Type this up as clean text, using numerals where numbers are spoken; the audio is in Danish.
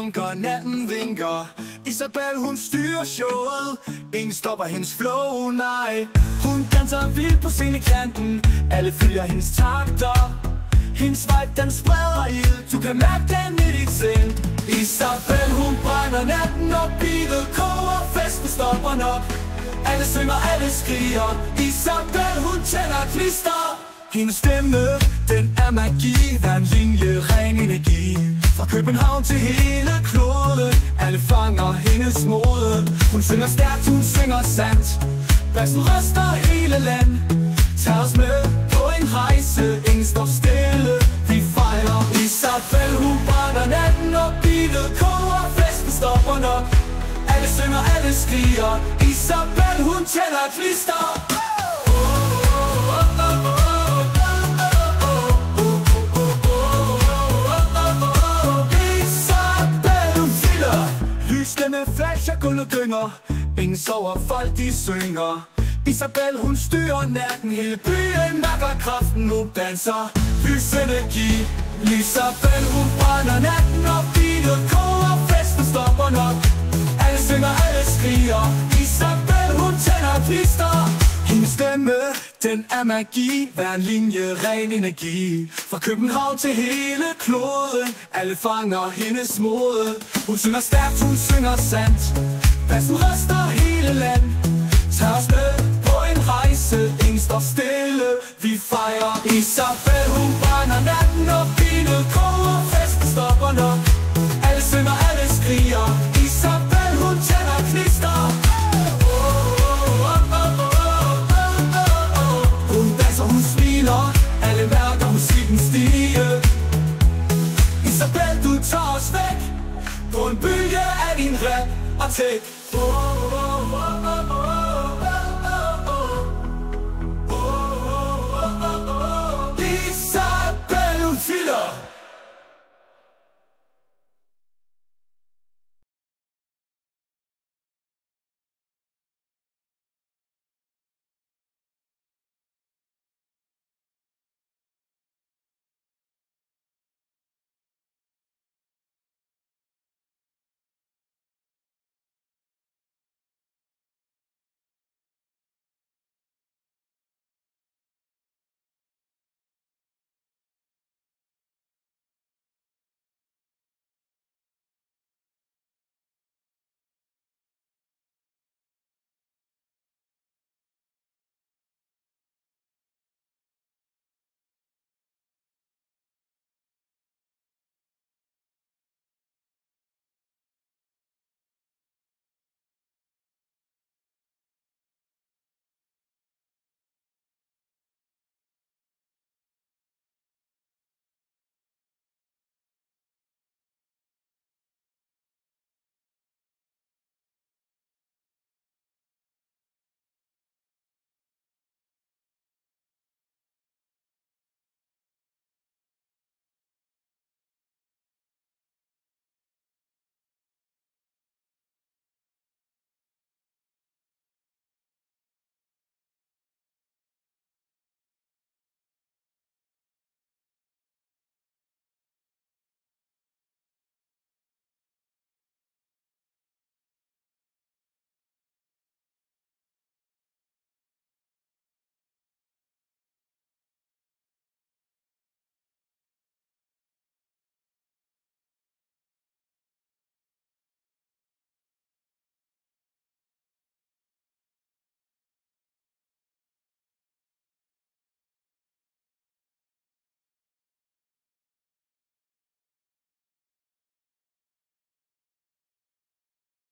funker, natten vinker. Isabel hun styrer showet, ingen stopper hendes flow, nej. Hun danser vildt på scenekanten, alle følger hendes takter. Hendes vibe den spreder ild, du kan mærke den i dit sind. Isabel hun brænder natten op, beatet koger, festen stopper nok. Alle synger, alle skriger, Isabel hun tænder klister. Hendes stemme, den er magi, der er en linje, ren energi. Fra København til hele kloden, alle fanger hendes mode. Hun synger stærkt, hun synger sandt, bassen ryster hele land. Tag os med på en rejse, ingen står stille, vi fejrer. Isabel hun brænder natten op, beatet koger, festen stopper nok. Alle synger, alle skriger, Isabel hun tænder klister. Lysene flasher, gulv og gynger, ingen sover, folk de synger. Isabel hun styrer natten, hele byen mærker kraften, nu danser lysenergi. Isabel hun brænder natten op, beatet koger, festen stopper nok. Alle synger, alle skriger, Isabel hun tænder klister. Hendes stemme, den er magi, hver en linje, ren energi. Fra København til hele kloden, alle fanger hendes mode. Hun synger stærkt, hun synger sandt, bassen ryster hele land. Tag os med på en rejse, ingen står stille, vi fejrer. Isabel hun brænder natten op, beatet koger, festen stopper nok. Alle synger, alle skriger, Isabel hun tænder klister. Hun danser, hun smiler, alle mærker musikken stige. Isabel du tager os væk på en bølge af din rap og tæk.